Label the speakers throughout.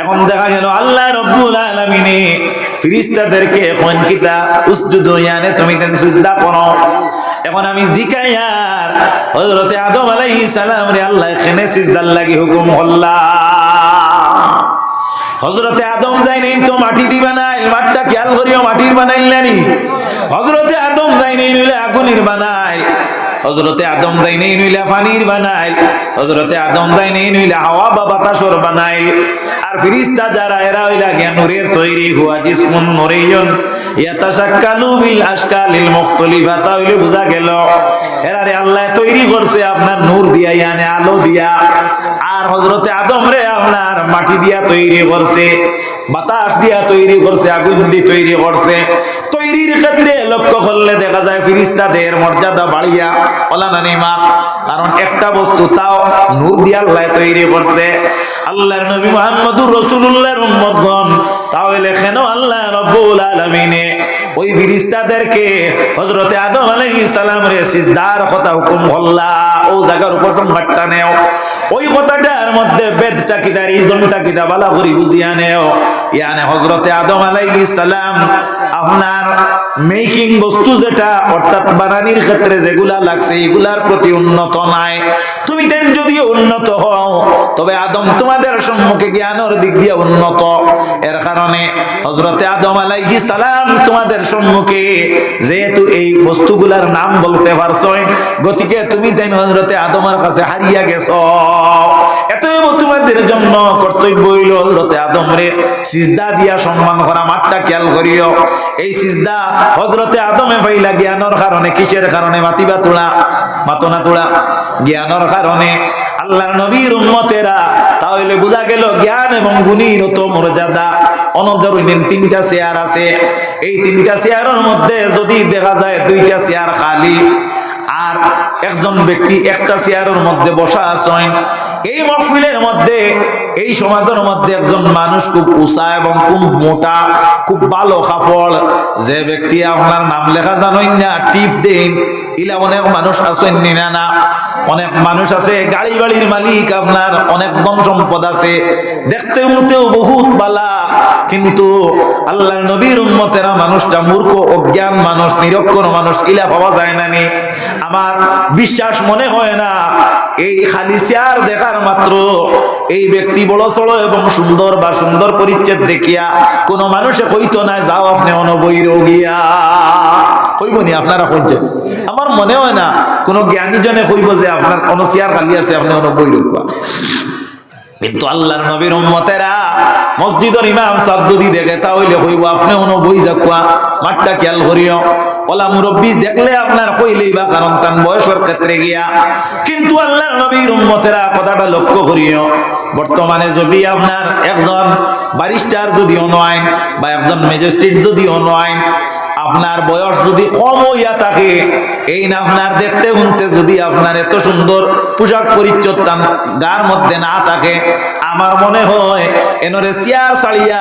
Speaker 1: এখন দেখা গেল আল্লাহ রাব্বুল আলামিনে ফেরেশতাদেরকে কোন কিতা উসজুদু ইয়ানে তুমি তেন সিজদা করো। এখন আমি জিকায়ার হযরতে আদম আলাইহিস সালাম রে আল্লাহ এখানে সিজদার লাগি হুকুম করলা। হযরতে আদম যাই নাই তো মাটি দি বানাইল, মাঠটা খেয়াল করিও মাটির বানাইলানি। হযরতে আদম যাই নাই নইলে আগুনের বানাইল, হযরতে আদম যাই নাই নইলে পানির বানাইল, হযরতে আদম যাই নাই নইলে হাওয়া বা বাতাসর বানাইল। আর ফেরেশতা যারা এরা হইলা জ্ঞান নূরের তৈরি হুয়া জিসমুন নূরিয়ুন ইয়াতাশাক্কালু বিল আশকালিল মুখতালিফা। তাহলে বুঝা গেল এরা রে আল্লাহ তৈরি করছে আপনার নূর দিয়া, ইয়ানে আলো দিয়া। আর হযরতে আদম রে আপনার মাটি দিয়া তৈরি করছে, বাতাস দিয়া তৈরি করছে, আগুন দিয়ে তৈরি করছে। তৈরির ক্ষেত্রে লক্ষ্য করলে দেখা যায় ফেরেশতাদের মর্যাদা বাড়িয়া ওলানানি মাত, কারণ একটা বস্তু তাও নূর দিয়া আল্লাহ তৈরি করছে। আল্লাহর নবী মুহাম্মদুর রাসূলুল্লাহর উম্মতগণ তাহলে কেন আল্লাহ রাব্বুল আলামিনে ওই ফেরেশতাদেরকে হযরতে আদম আলাইহিস সালাম রে সিজদার কথা হুকুম করলা। ও জায়গার উপর তোমরা নেও, ওই কথাটার মধ্যে বেদটা কিতা রিজনটা কিতা বালা করি বুঝিয়া নেও। ইয়ানে হযরতে আদম আলাইহিস সালাম আপনার মেকিং বস্তু যেটা অর্থাৎ বানানির ক্ষেত্রে যেগুলা লাগছে এগুলার প্রতি উন্নত নাই। তুমি তেন যদি উন্নত হও তবে আদম তোমাদের সম্মুখে জ্ঞানের দিক দিয়ে উন্নত। এর কারণে হযরতে আদম আলাইহিস সালাম তোমাদের সম্মুখে যেহেতু এই বস্তুগুলার নাম বলতে পারছই, গতিকে তুমি তেন হযরতে আদমের কাছে হারিয়া গেছো। এতএব তোমাদের জন্য কর্তব্য হইল হযরতে আদম রে সিজদা দিয়া সম্মান করা। মাঠটা খেয়াল করিও, এই সিজদা হযরতে আদমে পাইলা জ্ঞানের কারণে। কিসের কারণে? মাতিবা তোলা, মাতনা তোলা, জ্ঞানের কারণে। আল্লাহর নবীর উম্মতেরা তাহলে বোঝা গেল জ্ঞান এবং গুণীর তো মর্যাদা। অনদরইন তিনটা চেয়ার আছে, এই তিনটা চেয়ারের মধ্যে যদি দেখা যায় দুইটা চেয়ার খালি আর একজন ব্যক্তি একটা চেয়ারের মধ্যে বসা আছেন, এই মাহফিলের মধ্যে এই সমাজের মধ্যে একজন মানুষ খুব উঁচা এবং খুব মোটা, খুব ভালো কাপড়, যে ব্যক্তি আপনার নাম লেখা জানেন না, টিপ দেন, ইলা অনেক মানুষ আছেন না? না, অনেক মানুষ আছে গাড়ি বাড়ির মালিক, আপনার অনেক ধন সম্পদ আছে, দেখতে উঠতেও বহুত বালা, কিন্তু আল্লাহর নবীর উম্মতেরা মানুষটা মূর্খ, অজ্ঞান মানুষ, নিরক্ষর মানুষ, ইলা পাওয়া যায় না নি। আমার বিশ্বাস মনে হয় না এই খালি চেয়ার দেখার মাত্র এই ব্যক্তি বড় চড়ো এবং সুন্দর বা সুন্দর পরিচ্ছেদ দেখিয়া কোনো মানুষে কইতো না যাও আপনি অনবৈর গিয়া, কইব নি? আপনারা কইছেন? আমার মনে হয় না কোনো জ্ঞানী জনে কইব যে আপনার কোনো চেয়ার খালি আছে আপনি অনবৈর গিয়া। কিন্তু আল্লাহর নবীর উম্মতেরা মসজিদের ইমাম সাহেব যদি দেখে তাহলে কইব আপনি অনবৈ যাকুয়া। মাঠটা খেয়াল করিও, ওলা মুরব্বী দেখলে আপনার কইলেই বা, কারণ তার বয়সের ক্ষেত্রে গিয়া। কিন্তু আল্লাহর নবীর উম্মতেরা কথাটা লক্ষ্য করিও, বর্তমানে যদি আপনার একজন ব্যারিস্টার যদিও নয় বা একজন ম্যাজিস্ট্রেট যদিও নয়, আপনার বয়স যদি কম হইয়া থাকে, এই না আপনার দেখতে শুনতে যদি আপনার এত সুন্দর পোশাক পরিচ্ছদ তার গার মধ্যে না থাকে, আমার মনে হয় এনরে চেয়ার ছাড়িয়া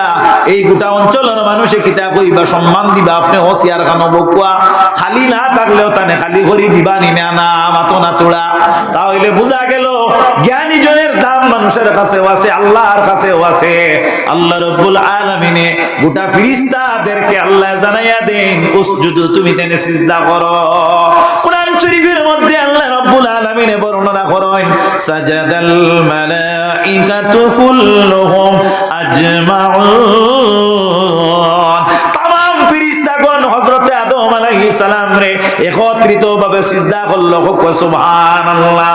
Speaker 1: এই গোটা অঞ্চলের মানুষে কিতা কইবা, সম্মান দিবা, আপনি ও চেয়ার খানো বকুয়া, খালি না থাকলেও তানে খালি করি দিবা নি না, না মাতো না তোলা। তাহলে বোঝা গেল জ্ঞানী জনের দাম মানুষের কাছেও আছে, আল্লাহর কাছেও আছে। আল্লাহ রাব্বুল আলামিনে গোটা ফেরেশতাদেরকে আল্লাহ জানাইয়া দেন উসজুদু, তুমি তেনে সিজদা করো। কোরআন শরীফের মধ্যে আল্লাহ রাব্বুল আলামিনে বর্ণনা করেন সাজাদাল মালাইকাতু কুল্লুহুম আজমাউন। তামাম ফেরেশতাগণ হযরতে আদম আলাইহিস সালাম রে একত্রিতভাবে সিজদা করল, সুবহানাল্লাহ।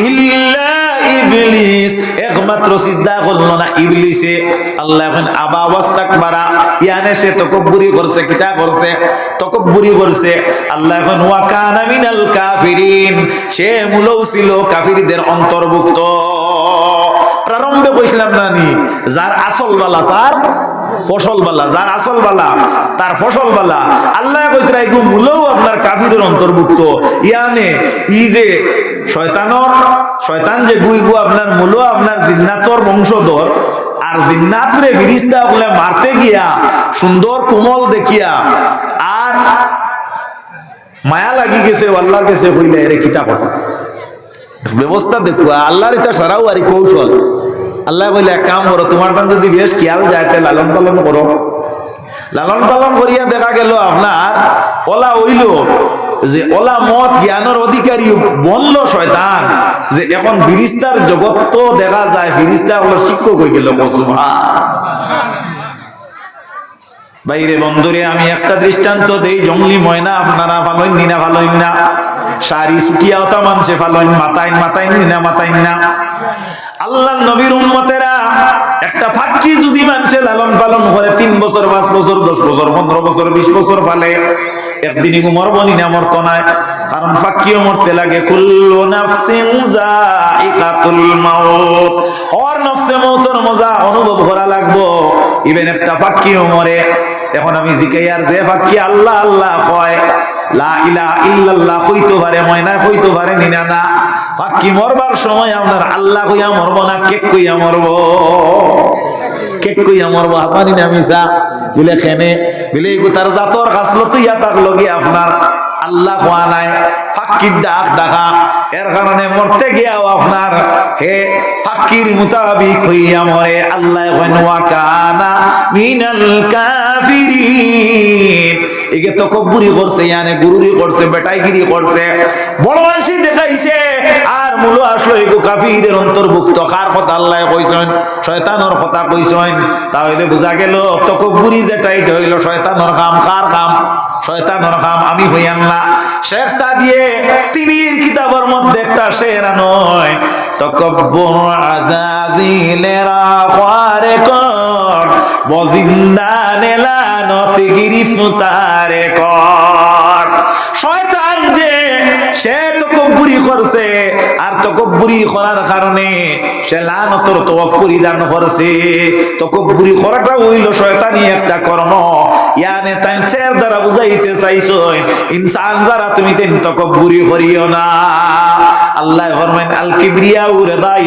Speaker 1: ইল্লা ইবলিস, একমাত্র সিজদা করল না ইবলিসে। আল্লাহ এখন আবা ওয়াস্তাকবারা, ইয়ানে সে তকব্বুরি করছে, কিটা করছে? তকব্বুরি করছে। আল্লাহ এখন ওয়া কানা মিনাল কাফিরিন, সে মূলও ছিল কাফিরদের অন্তর্ভুক্ত। প্রারম্ভে কইছিলাম না নি, যার আসল বালা তার ফসল বালা, যার আসল বালা তার ফসল বালা। আল্লাহ কইতরা এগু মূলও আপনার কাফিরের অন্তর্ভুক্ত। ইয়ানে ই যে শয়তান যে গুইগু আপনার মূলও আপনার জিন্নাতর বংশধর, আর জিন্নাতরে ফেরেশতা বলে মারতে গিয়া সুন্দর কোমল দেখিয়া আর মায়া লাগি গেছে, আল্লাহর কাছে কইলে এরে কিতা কথা ব্যবস্থা দেখুয়া। আল্লাহর এটা সারাও আর কৌশল, আল্লাহ বলে এক কাম করো, তোমার টান যদি বেশ খেয়াল যায় তাহলে লালন পালন করো। লালন পালন করিয়া দেখা গেল আপনার ওলা হইল যে ওলা মত জ্ঞানের অধিকারী বলল শয়তান যে এখন ফিরিস্তার জগৎ তো দেখা যায়, ফিরিস্তা হলো শিক্ষক হয়ে গেল। বাইরে বন্ধুরে আমি একটা দৃষ্টান্ত দেই, জঙ্গলি ময়না আপনারা ফালইন নিনা ফালইন না, সারি সুটিয়া ওটা মানুষে ফালইন মাতাইন নিনা মাতাইন না। আল্লাহ নবীর উম্মতেরা একটা ফাঁকি যদি মানুষে লালন পালন করে 3 বছর 5 বছর 10 বছর 15 বছর 20 বছর ফালে, একদিনই মরব নিনা মরত নাই, কারণ ফাঁকিও মরতে লাগে। কুল্লু নাফসিন যায়িকাতুল মাউত, হর নফসে মৌতের মজা অনুভব করা লাগবো, ইভেন একটা ফাঁকিও মরে। এখন আমি জিকাইয়ার যে ফাঁকি আল্লাহ আল্লাহ কয়, লা ইলাহা ইল্লাল্লাহ কইতে পারে, ময়না কইতে পারে নিনা না, ফাঁকি মরবার সময় আপনার আল্লাহ কইয়া মরবো না কেক কইয়া মরবো, কেক কইয়া মরবো। হাসানি না মিশা বলে খেনে বলে তার জাতর খাসলো তুই তাক লগে আপনার আল্লাহ খোয়া নাই, ফাঁকির ডাক ডাকা, এর কারণে মরতে গিয়াও আপনার হে ফাঁকির মুতাবিক হইয়া মরে। আল্লাহ ওয়া কানা মিনাল কাফিরিন, একে তকব্বুরি করছে, ইয়ানে গুরুরি করছে, বেটাইগিরি করছে, বড় মানসি দেখাইছে, আর মূল আসলো এগো কাফিরের অন্তর্ভুক্ত। কার কথা আল্লাহ কইছেন? শয়তানের কথা কইছেন। তাহলে বোঝা গেল তকব্বুরি যেটা এটা হইল শয়তানের কাম। কার কাম? শয়তানের কাম। আমি হইয়ান না। শেখ সাদিয়ে তিনির কিতাবের মধ্যে একটা শের নয়, তকব্বুর আজাজিলেরা খারে কর বজিন্দানে লানত গিরিফতারে কর। শয়তান যে সে তকব্বুরি করছে, আর তকব্বুরি করার কারণে সে লানতর তওয়াক্কুরি দান করছে। তকব্বুরি করাটা হইল শয়তানি একটা কর্ম। ইয়ানে তানছের দ্বারা বুঝাইতে চাইছেন ইনসান যারা তুমি তেন তকব্বুরি করিও না। আল্লাহ ফরমান আল কিবরিয়া উরদাই,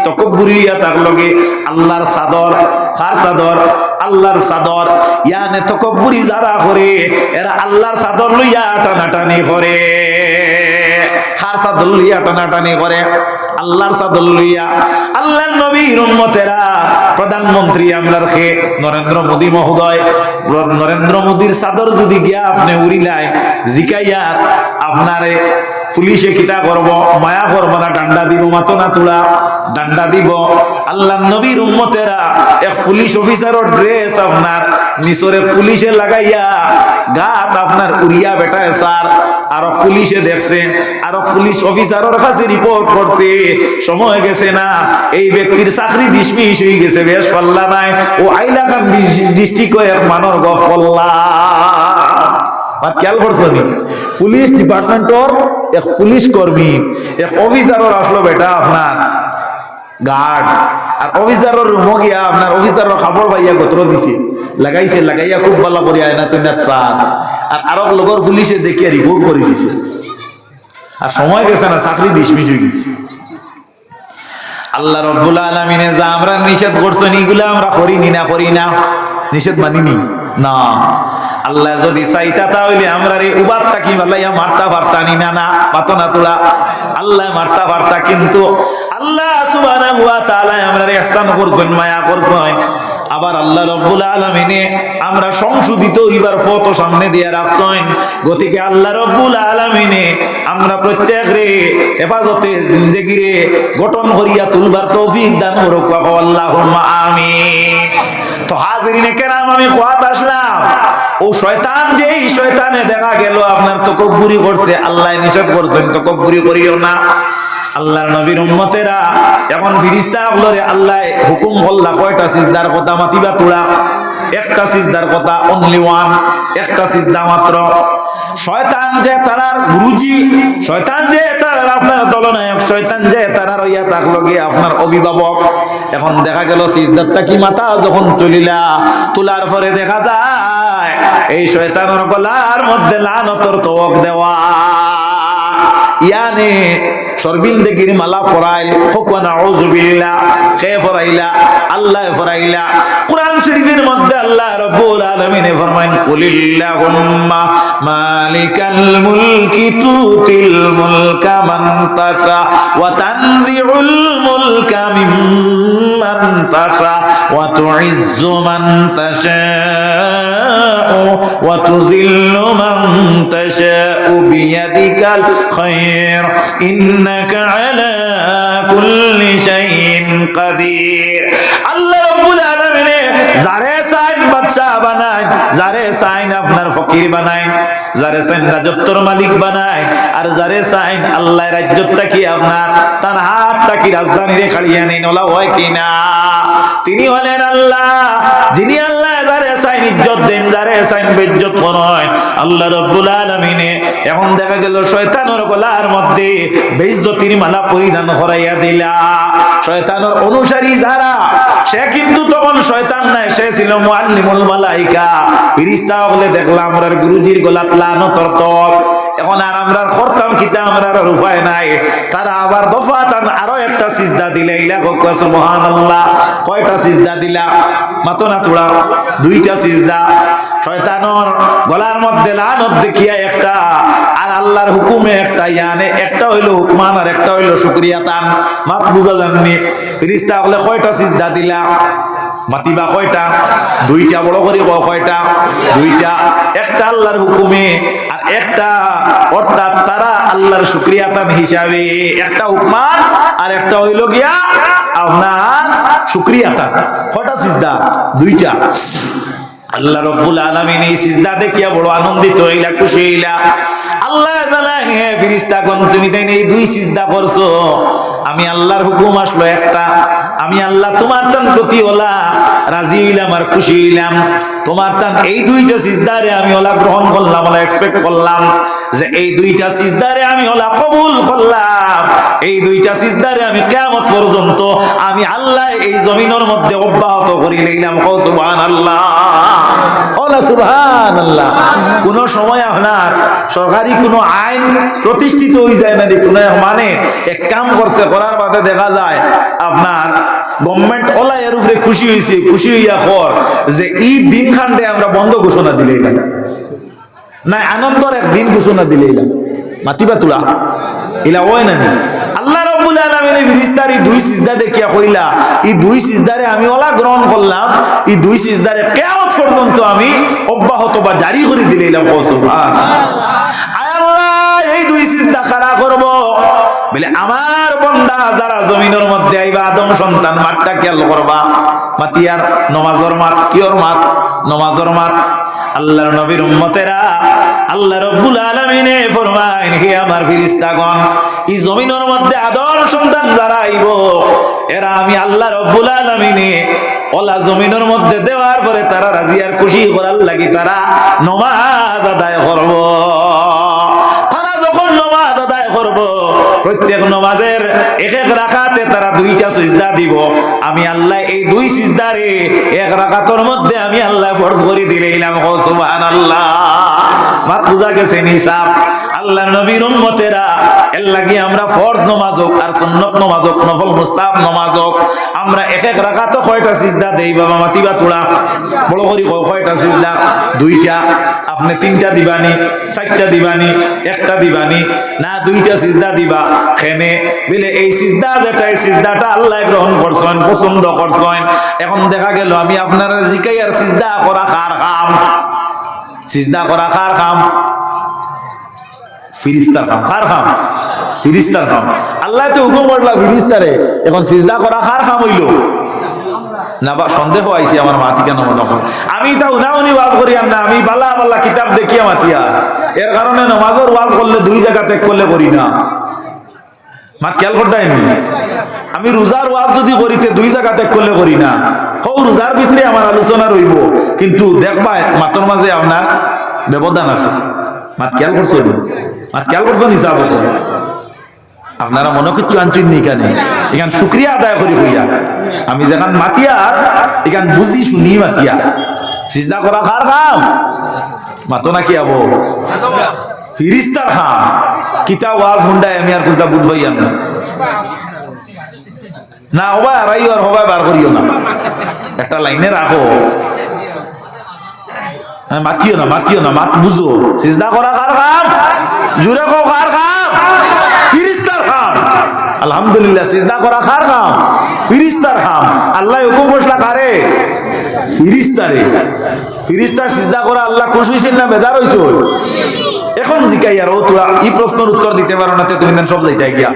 Speaker 1: তকব্বুরি ইয়া তার লগে আল্লাহর চাদর। কার চাদর? আল্লাহর চাদর। ইয়ানে তকব্বুরি যারা করে এরা আল্লাহর চাদর লইয়া টানাটানি করে। কার চাদর লইয়া টানাটানি করে? আল্লাহর চাদর লইয়া। আল্লাহর নবীর উম্মতেরা, প্রধানমন্ত্রী আমরার খে নরেন্দ্র মোদী মহোদয়, নরেন্দ্র মোদীর চাদর যদি গিয়া আপনি উড়িলাই জিকাইয়ার আপনারে পুলিশে কিতা করব, মায়া করব না, ডান্ডা দিব, মাতো না তোলা ডান্ডা দিব। আল্লাহ নবীর উম্মতেরা এক পুলিশ অফিসারের ড্রেস আপনার নিচরে পুলিশে লাগাইয়া গাত আপনার উড়িয়া বেটায় স্যার, আর পুলিশে দেখছে, আর পুলিশ অফিসারের কাছে রিপোর্ট করছে, সময় গেছে না, এই ব্যক্তির চাকরি ডিসমিস হয়ে গেছে, বেশ পাল্লা নাই, ও আইলাকান ডিস্ট্রিক্ট এক মানর গফ পল্লা। খেয়াল করছো নি? পুলিশ ডিপার্টমেন্টর এক পুলিশ কর্মী, এক অফিসারের আসলো বেটা আপনার গার্ড, আর অফিসারের রুমো গিয়া আপনার অফিসারের কাপড় পাইয়া গোত্র দিছে, লাগাইছে, লাগাইয়া খুব ভালো করে আয়না তুই না চান, আর আরো লগর পুলিশে দেখিয়া রিপোর্ট করে দিছে, আর সময় গেছে না, চাকরি ডিসমিস হয়ে গেছে। আল্লাহ রব্বুল আলামিনে যা আমরা নিষেধ করছেন এগুলা আমরা করিনি না, করি না, নিষেধ মানিনি না। আল্লাহ যদি চাইতা তাহলে আমরা রে উবাদ থাকি বালাইয়া মারতা পারতানি না, না পাতো না তোলা, আল্লাহ মারতা পারতা, কিন্তু আল্লাহ সুবহানাহু ওয়া তাআলা আমরা রে ইহসান করছেন, মায়া করছেন। আবার আল্লাহ রব্বুল আলামিনে আমরা সংশোধিত হইবার পথ সামনে দিয়ে রাখছেন। গতিকে আল্লাহ রব্বুল আলামিনে আমরা প্রত্যেক রে হেফাজতে জিন্দেগি রে গঠন করিয়া তুলবার তৌফিক দান করুক, আল্লাহুম্মা আমিন। তো হাজিরিনে কেরাম, আমি কোয়াত আসলাম, ও শয়তান যেই শয়তানে দেখা গেল আপনার তকব্বুরি করছে, আল্লাহ নিষেধ করছেন তকব্বুরি করিও না। আল্লাহর নবীর উম্মতেরা এখন ফিরিস্তা হলরে আল্লাহ হুকুম করলা কয়টা সিজদার কথা মাতিবা তোলা? একটা সিজদার কথা, অনলি ওয়ান, একটা সিজদা মাত্র। শয়তান যে তারার গুরুজি, শয়তান যে তারার আপনার দলনায়ক, শয়তান যে তারার ইয়া থাকলো গিয়ে আপনার অভিভাবক। এখন দেখা গেল সিজদারটা কি মাথা যখন তুলিলা, তোলার পরে দেখা যায় এই শয়তানের গলার মধ্যে লানতর তওয়াক দেওয়া, ইয়ানে সর্বিন্দেগির মালা পরাইল, হুকুন আউযু বিল্লাহ, কে ফরাইলা? আল্লাহ ফরাইলা। কুরআন শরীফের মধ্যে আল্লাহ রাব্বুল আলামিন ফরমান, কুলিল্লাহুম্মা মালিকাল মুলকি তুতিল মুলকা মান তাশা ওয়া তানজিউল মুলকা মিম্মান মান তাশা ওয়া তুইজ্জু মান তাশাউ ওয়া তুযিল্লু মান তাশাউ বিয়াদিকাল খায়র ইন্নাকা আলা কুল্লি শাইইন কাদির। আল্লাহ রাব্বুল আলামিন যারে চাইন বাদশা বানায়, যারে চাইন আপনার ফকির বানায়, যারে চাইন রাজত্বর মালিক বানায়, আর যারে চাইন আল্লাহ রাজ্যটা কি আপনার তার হাতটা কি রাজধানী রে খাড়িয়ে নেন, ওলা হয় কিনা? তিনি হলেন আল্লাহ, যিনি আল্লাহ যারে চাইন ইজ্জত দেন, যারে চাইন বেইজ্জত করেন। আল্লাহ রাব্বুল আলামিন এখন দেখা গেল শয়তানের গলার মধ্যে বেইজ্জতির মালা পরিধান করাইয়া দিলা। শয়তানের অনুসারী যারা, সে কিন্তু তখন শয়তান নাই, সে ছিল মুআল্লিমুল মালাইকা। ফেরেশতা হলে দেখলাম আমরা গুরুজির গলাত লানতর তক। এখন আর আমরা করতাম কিতা, আমরা আর উপায় নাই। তারা আবার দফাতান আরো একটা সিজদা দিলে, ইলা কো সুবহানাল্লাহ। কয়টা সিজদা দিলা? মাতো না তোড়া, দুইটা সিজদা। শয়তানের গলার মধ্যে লানত দেখিয়া একটা, আর আল্লাহর হুকুমে একটা, ইয়ানে একটা হইলো হুকমান আর একটা হইলো শুকরিয়াতান। মাত বুঝা জাননি? ফেরেশতা হলে কয়টা সিজদা দিলা? মাতিবা কয়টা? দুইটা। বড় করে কয়টা? দুইটা। একটা আল্লাহর হুকুমে আর একটা, অর্থাৎ তারা আল্লাহর শুকরিয়াতান হিসাবে। একটা হুকমান আর একটা হইল গিয়া আপনার শুকরিয়াতান। কয়টা সিজদা? দুইটা। আল্লাহ রাব্বুল আলামিন এই সিজদা দেখিয়া বড় আনন্দিত হইলা, খুশি হইলা। আল্লাহ জানেন, হে ফেরেশতাগণ, তুমি তাই এই দুই সিজদা করছো, আমি আল্লাহর হুকুম আসলো একটা, আমি আল্লাহ তোমার তান প্রতি ওলা রাজি হইলাম আর খুশি হইলাম। তোমার তান এই দুইটা সিজদারে আমি ওলা গ্রহণ করলাম, ওলা এক্সপেক্ট করলাম যে এই দুইটা সিজদারে আমি ওলা কবুল করলাম। এই দুইটা সিজদারে আমি কিয়ামত পর্যন্ত আমি আল্লাহ এই জমিনের মধ্যে অব্যাহত করি লইলাম। কও সুবহানাল্লাহ, ওলা সুবহানাল্লাহ। কোন সময় আপনার সরকারি কোনো আইন প্রতিষ্ঠিত হয়ে যায় না, কোনো মানে এক কাম করছে, করার বাদে দেখা যায় আপনার গভর্নমেন্ট ওলা এর উপরে খুশি হয়েছে, খুশি হইয়া খর যে এই দিন খান্ডে আমরা বন্ধ ঘোষণা দিলাম না, আনন্দর এক দিন ঘোষণা দিলাম। মাতিবা তুলা ইলা হয় না? আল্লাহ রাব্বুল আলামিন ফেরেশতার এই দুই সিজদা দেখিয়া কইলা, এই দুই সিজদারে আমি ওলা গ্রহণ করলাম, এই দুই সিজদারে কিয়ামত পর্যন্ত আমি অব্যাহত বা জারি করে দিলাম। সুবহানাল্লাহ। আল্লাহ এই দুই সিজদা খাড়া করব বলে আমার বান্দা যারা জমিনের মধ্যে আইবা, আদম সন্তান, মাঠটা খেয়াল করবা। মাতিয়ার নমাজর মাত, কিয়র মাত? নমাজর মাত। আল্লাহর নবীর উম্মতেরা, আল্লাহ রাব্বুল আলামিন ফরমায়, হে আমার ফেরেশতাগণ, এই জমিনের মধ্যে আদম সন্তান যারা আইব, এরা আমি আল্লাহ রাব্বুল আলামিন ওলা জমিনের মধ্যে দেওয়ার পরে তারা রাজি আর খুশি করার লাগি তারা নমাজ আদায় করব। তারা যখন নমাজ আদায় করব, প্রত্যেক নমাজের এক এক রাকাতে তারা দুইটা সিজদা দিব। আমি আল্লাহ এই দুই সিজদারে এক রাকাতের মধ্যে আমি আল্লাহ ফরজ করে দিলাম। সুবহানাল্লাহ। মাত বুঝা গেছে নিসাব? আল্লাহর নবীর উম্মতেরা, এর লাগি আমরা ফরজ নামাজ হোক আর সুন্নাত নামাজ হোক, নফল মুস্তাহাব নামাজ হোক, আমরা এক এক রাকাতে কয়টা সিজদা দেই বাবা? মাতিবা তোলা, বড় করি কয়টা সিজদা? দুইটা। আপনি তিনটা দিবানি, চারটা দিবানি, একটা দিবানি না, দুইটা সিজদা দিবা। খেনে বলে এই সিজদা যেটা, এই সিজদাটা আল্লাহ গ্রহণ করছেন, পছন্দ করছেন। এখন দেখা গেল আমি আপনারা জিকাই আর সিজদা করা কার কাম? সিজদা করা কার কাম? ফিরিস্তার কাম। কার কাম? ফিরিস্তার কাম। আল্লাহ তো হুকুম করলা ফিরিস্তারে, এখন সিজদা করা কার কাম হইল? না বা সন্দেহ আইছে আমার মাতি কেন মনে হয়? আমি তা উনাউনি ওয়াজ করি না, আমি বালা বালা কিতাব দেখিয়া মাতিয়া। এর কারণে নমাজের ওয়াজ করলে দুই জায়গা ত্যাগ করলে করি না। মাত খেয়াল করতাই নি? আমি রোজার ওয়াজ যদি করিতে দুই জায়গা ত্যাগ করলে করি না। হও রোজার ভিতরে আমার আলোচনা রইব, কিন্তু দেখবা মাতর মাঝে আপনার ব্যবধান আছে। মাত খেয়াল করছো? মাত খেয়াল করছো নিসাব? আপনারা মনে করছো আনছেন নি? এখানে এখান শুক্রিয়া আদায় করি হইয়া আমি যেখান মাতিয়ার, এখান বুঝি শুনি মাতিয়া। সিজদা করা কার কাম? মাতো না কি আবো? ফিরিস্তার খাম। কিতা ওয়াজ হুন্ডায় আমি আর কোনটা বুঝ ভাইয়ান না। না হবাই আড়াইও আর হবাই বার করিও না, একটা লাইনে রাখো। মাতিও না, মাতিও না, মাত বুঝো। সিজদা করা কার কাম? জুড়ে কো কার কাম? ফিরিস্তার কাম। আলহামদুলিল্লাহ, সিজদা করা কার কাম? ফিরিস্তার কাম। আল্লাহ হুকুম করলা কারে? ফিরিস্তারে। ফিরিস্তা সিজদা করা আল্লাহ খুশি হইছেন না বেজার হইছো? এখন জিকাই আর ও তোরা এই প্রশ্নের উত্তর দিতে পারো না, তুমি সব যাইতে গিয়া।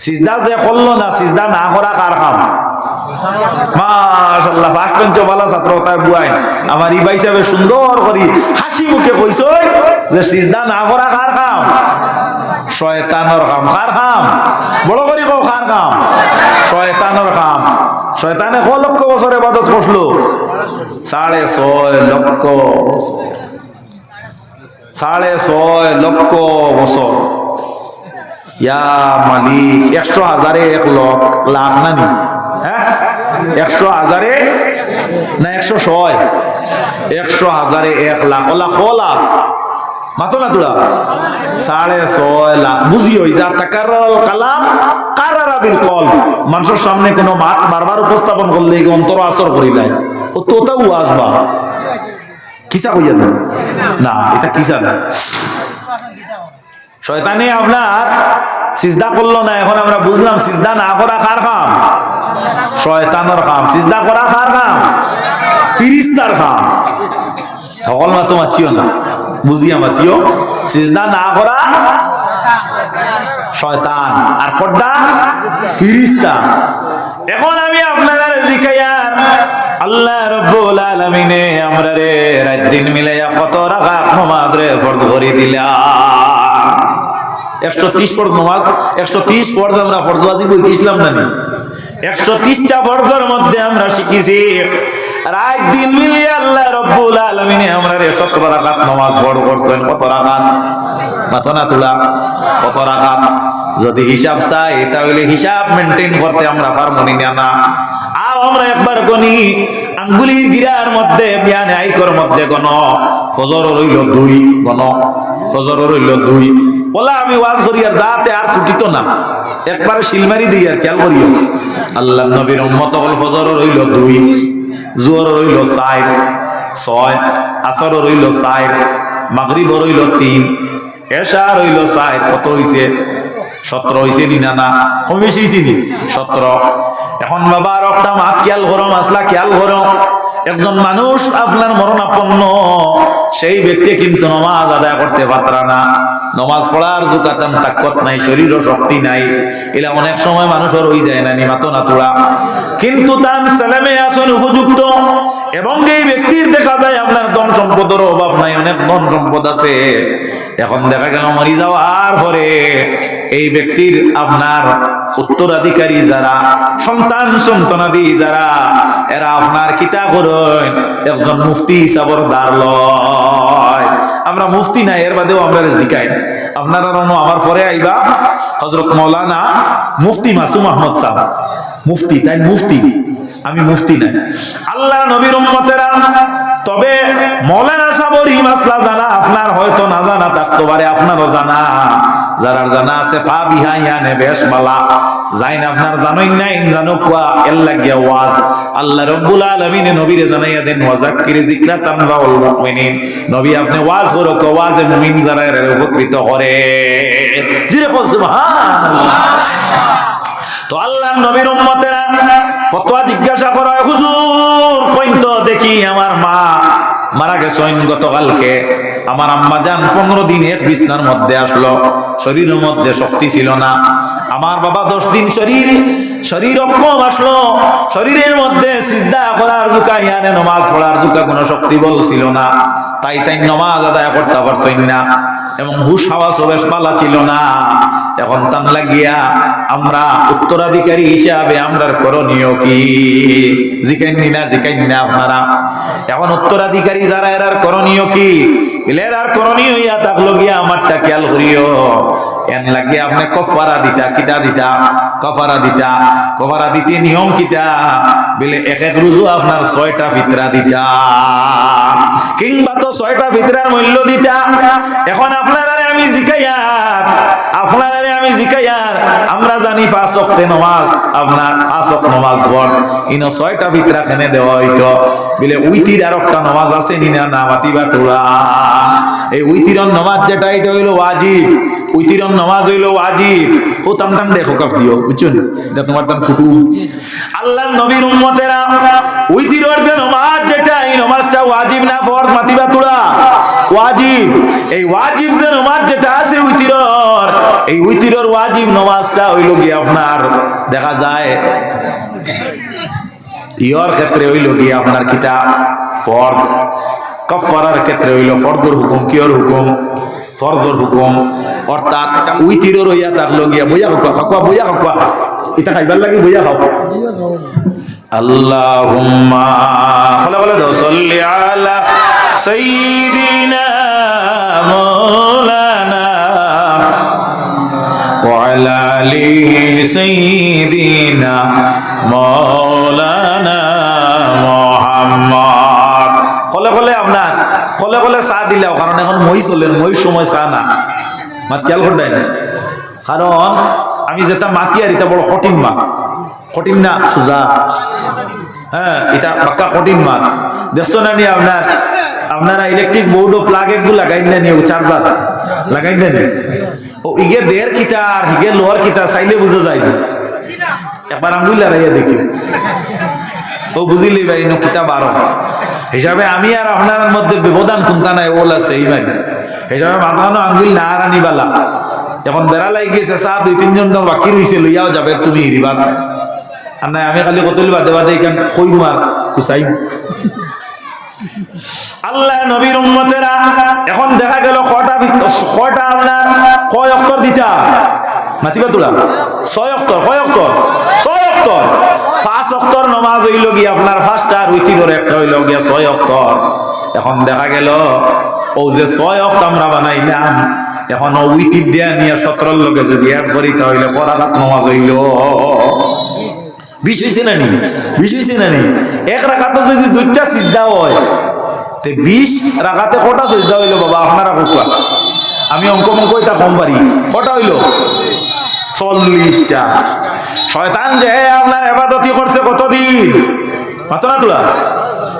Speaker 1: সিজদা যে করলো না, সিজদা না করা কার কাম? মাশাআল্লাহ, ফার্স্ট বেঞ্চে ভালো ছাত্র তাই বুয়াই আমার ইবা হিসাবে সুন্দর করি হাসি মুখে কইছ যে সিজদা না করা কার কাম? শয়তানের কাম। কার কাম? বড় করে কও, কার কাম? শয়তানের কাম। শয়তানে ক লক্ষ বছর ইবাদত করলো? 6.5 লক্ষ। 6.5 লক্ষ বছর। ইয়া মালিক, 100,000 1 লাখ না নি? হ্যাঁ, 100,000 না 106? 100,000 1 লাখ। ওলা খোলা মাতো না তোরা? 6.5 লাখ। বুঝিও যা তাকাররাল কালাম কারারা বিল কল। মানুষের সামনে কোনো মাত বারবার উপস্থাপন করলে অন্তর আসর করিলাই ও তোতাও আসবা কিসা কইয়া না, এটা কিসা না। শয়তানে আপনার সিজদা করলো না, এখন আমরা বুঝলাম সিজদা না করা কার কাম? শয়তানের কাম। সিজদা করা কার কাম? ফিরিস্তার কাম। সকল মাতো মাতিও না, বুঝিয়া মাতিও। সিজদা না করা শয়তান, আর কড্ডা ফিরিস্তা। এখন আমি আপনারা জিকায়ার আল্লাহ রাব্বুল আলামিনে আমরা রে রাত দিন মিলাইয়া কত রাকাত নামাজ রে ফরজ করে দিলা। 130 ফরজ নামাজ, 130 ফরজ আমরা ফরজ ওয়াজিব কইছিলাম না নি? 130টা ফরজের মধ্যে আমরা শিখেছি রাত দিন মিলিয়ে আল্লাহ রাব্বুল আলামিনে আমরা রে 17 রাকাত নামাজ ফরজ করছেন। কত রাকাত? মাথা না তোলা। কত রাকাত? যদি হিসাব চাই তাহলে হিসাব মেনটেন করতে আমরা পারবনি না। আর আমরা একবার গনি আঙ্গুলির গিরার মধ্যে বিয়ানে আইকর মধ্যে গণ ফজর রইল 2 গণ ফজর রইল 2। বলা আমি ওয়াজ করি আর দাতে আর ছুটিতো না, একবারে শিলমারি দিই আর খেয়াল করিও। আল্লাহ নবীর উম্মত হল ফজর রইল 2, জোহর রইল 4, 6, আসর রইল 4, মাগরিব রইল 3, এশা রইল 4। কত হইছে? 17 হইছে নি? না কমিস হইছে নি? 17। এখন বাবা আর একটা মাত খেয়াল করো, মাসলা খেয়াল করো। একজন মানুষ আপনার মরণাপন্ন, সেই ব্যক্তি কিন্তু নামাজ আদায় করতে পারতারা না। নামাজ পড়ার জুকাতান তাকত নাই, শরীর শক্তি নাই। এলা অনেক সময় মানুষের হয়ে যায় না নিমাতো না তোলা, কিন্তু তার ছেলেমে আসন উপযুক্ত এবং এই ব্যক্তির দেখা যায় আপনার ধন সম্পদের অভাব নাই, অনেক ধন সম্পদ আছে। এখন দেখা গেল মরি যাওয়ার পরে এই ব্যক্তির আপনার উত্তরাধিকারী যারা সন্তান সন্তানাদি যারা এরা আপনার কিতা করেন একজন মুফতি হিসাবর দ্বার লয়। আমরা মুফতি নাই, এর বাদেও আমরা জিকাই। আপনারা আমার পরে আইবা হযরত মাওলানা মুফতি মাসুম আহমদ সাহেব মুফতি, তাই মুফতি, আমি মুফতি নাই। আল্লাহ নবীর উম্মতেরা তবে মাওলানা সাহেবের এই মাসলা জানা আপনার হয়তো না জানা থাকতে পারে, আপনারও জানা। যারা জানা আছে ফা বিহা ইয়ানে বেশ বালা, যাইন আপনার জানোই নাই জানো কোয়া এর লাগিয়া ওয়াজ। আল্লাহ রাব্বুল আলামিন নবীরে জানাইয়া দেন ওয়াজাক্কির যিকরা তানফাউল মুমিনিন। নবী আপনি ওয়াজ করো, ওয়াজে মুমিন যারা এর উপকৃত করে। জিরে কও সুবহানাল্লাহ। তো আল্লাহর নবীর উম্মতেরা ফতোয়া জিজ্ঞাসা করে, হুজুর কইন তো দেখি আমার মা মারা গেছেন গতকালকে, আমার আম্মা জান 15 দিন এক বিছনার মধ্যে আসলো, শরীরের মধ্যে শক্তি ছিল না। আমার বাবা 10 দিন শরীর অক্ষম আসলো, শরীরের মধ্যে সিজদা করার জুকা ইয়ানে নামাজ পড়ার জুকা কোনো শক্তি বল ছিল না, তাই নামাজ আদায় করতে পারছেন না এবং হুশ হাওয়াস বেশ পালা ছিল না। এখন তান লাগিয়া আমরা উত্তরাধিকারী হিসাবে আমরার করণীয় কি? জিকাইনি না আপনারা? এখন উত্তরাধিকারী যারা এরার করণীয় কি? এরার করণীয় ইয়া থাকলো গিয়া আমারটা খেয়াল করিও। এন লাগিয়া আপনি কফারা দিতা, কিতা দিতা? কফারা দিতে নিয়ম কিতা? বলে এক রুজু আপনার 6টা ফিতরা দিতা, কিংবা তো 6টা ফিতরার মূল্য দিতা। এখন আপনারারে আমি জিকাইয়ার আমরা জানি 5 ওয়াক্তে নামাজ, আপনার 5 ওয়াক্ত নামাজ পড়, ইনো 6টা ফিতরা খেনে দেওয়া হইতো। বলে উইতির আর একটা নামাজ আছে নি না? মাতিবা তোলা এই উইতিরন নামাজ যেটা এটা হইলো ওয়াজিব, উইতিরন নামাজ হইলো ওয়াজিব। ও টান টান দেখো কাফ দিও, বুঝছেন? এটা তোমার টান কুটুম। আল্লাহর নবীর উম্মতেরা উইতিরর যে নামাজ যেটা এই নামাজটা ওয়াজিব না ফরজ মাতিবা তুলা ওয়াজিব। এই ওয়াজিব যে নামাজ যেটা আছে উইতিরর, এই উইতিরর ওয়াজিব নামাজটা হইল কি আপনার দেখা যায় ইয়র ক্ষেত্রে হইল কি আপনার কিতাব ফরজ, কাফারার ক্ষেত্রে হইল ফরজের হুকুম, কিয়র হুকুম ফরজের হুকুম। অর্থাৎ উইতিরর হইয়া থাকলো গিয়া বইয়া খাওয়া বইয়া খাওয়া এটা খাইবার লাগে বইয়া খাও। আল্লাহুম্মা বলে বলে দাও সাল্লি আলা সাইয়্যিদিনা মাওলানা ওয়া আলা আলি সাইয়্যিদিনা মাওলানা মুহাম্মদ। কলে কলে আপনার কলে কলে চা দিলাও, কারণ এখন মই চলেন, মই সময় চা না মাত খেয়াল করবেন। কারণ আমি যেটা মাতি আর এটা বড় কঠিন মাত, কঠিন না সোজা, হ্যাঁ এটা পাক্কা কঠিন মাত। দেখছো না নি আপনার আপনারা ইলেকট্রিক বোর্ড ও প্লাগ একগুলো লাগাই না নিয়ে চার্জার লাগাই না নি, ও ইগে দেড় কিতা আর হিগে লোহার কিতা চাইলে বুঝা যায় না। একবার আঙ্গুল লড়াইয়া দেখি ও বুঝিলি ভাই নো কিতা বারো হিসাবে আমি আর আপনার মধ্যে ব্যবধান কোনটা নাই ওল আছে এইবার হিসাবে মাঝখানো আঙ্গুল না আর আনিবালা। এখন বেড়া লাগি গেছে চা দুই তিনজন বাকি রয়েছে লইয়াও যাবে তুমি হিরিবার আর নাই আমি খালি কতল বাদে বাদে এখান কই মার কুসাই। আল্লাহ নবীর উম্মতেরা এখন দেখা গেল কয়টা আপনার কয় অক্ষর দিতা মাতিবা তোলা 6 অক্ষর, কয় অক্ষর 6 অক্ষর। 5 অক্ষর নামাজ হইল গিয়া আপনার ফার্স্ট আর উইতি ধরে একটা হইল গিয়া 6 অক্ষর। এখন দেখা গেল ও যে 6 অক্ষর আমরা বানাইলাম, এখন ও উইতি দিয়া নিয়ে 17 লগে যদি এক করি তাহলে করাঘাত নামাজ হইল 20 হয়েছে না নি, 20 হয়েছে না নি। এক রাকাতে যদি 2টা সিজদা হয় তে 20 রাকাতে কটা সিজদা হইল বাবা আপনারা কোকা? আমি অঙ্ক এটা কম পারি, কটা হইল 40টা। শয়তান যে আপনার ইবাদতি করছে কতদিন মাত্র না তোলা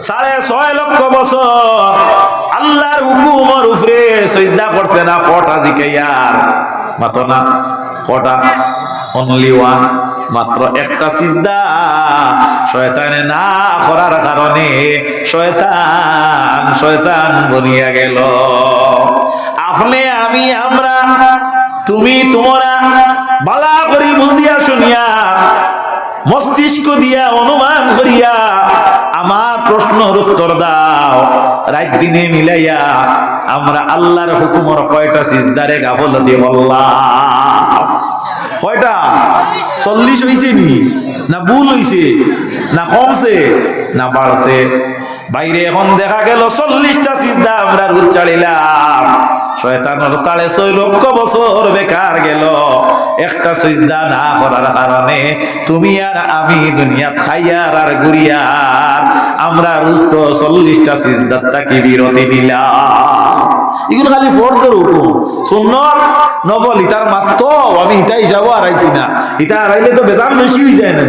Speaker 1: 6.5 লক্ষ বছর আল্লাহর হুকুমের উপরে সিজদা করছে না, কটা জিকাইয়ার মাত্র না কটা অনলি ওয়ান, মাত্র একটা সিজদা। শয়তানে না করার কারণে শয়তান বনিয়া গেল। আপনি আমি আমরা তুমি তোমরা বালা করি বুঝিয়া শুনিয়া মস্তিষ্ক দিয়া অনুমান করিয়া আমার প্রশ্নের উত্তর দাও। রাত দিনে মিলাইয়া আমরা আল্লাহর হুকুমের কয়টা সিজদারে গাফলতি বললাম? কয়টা? 40 হইছে নি না ভুল হইছে না কমছে না বাড়ছে? বাইরে এখন দেখা গেল 40টা সিজদা আমরা উচ্চারিলাম, শয়তানের 6.5 লক্ষ বছর বেকার গেল একটা সিজদা না করার কারণে। তুমি আর আমি দুনিয়াত খাইয়ার আর ঘুরিয়ার আমরা রুস্ত 40টা সিজদার তাকে বিরতি নিলাম। এগুলো খালি ফরজের হুকুম, সুন্নাত নফল ইতার মাত্র আমি ইতা হিসাবও হারাইছি না, ইতা হারাইলে তো বেদান বেশি হয়ে যায় না।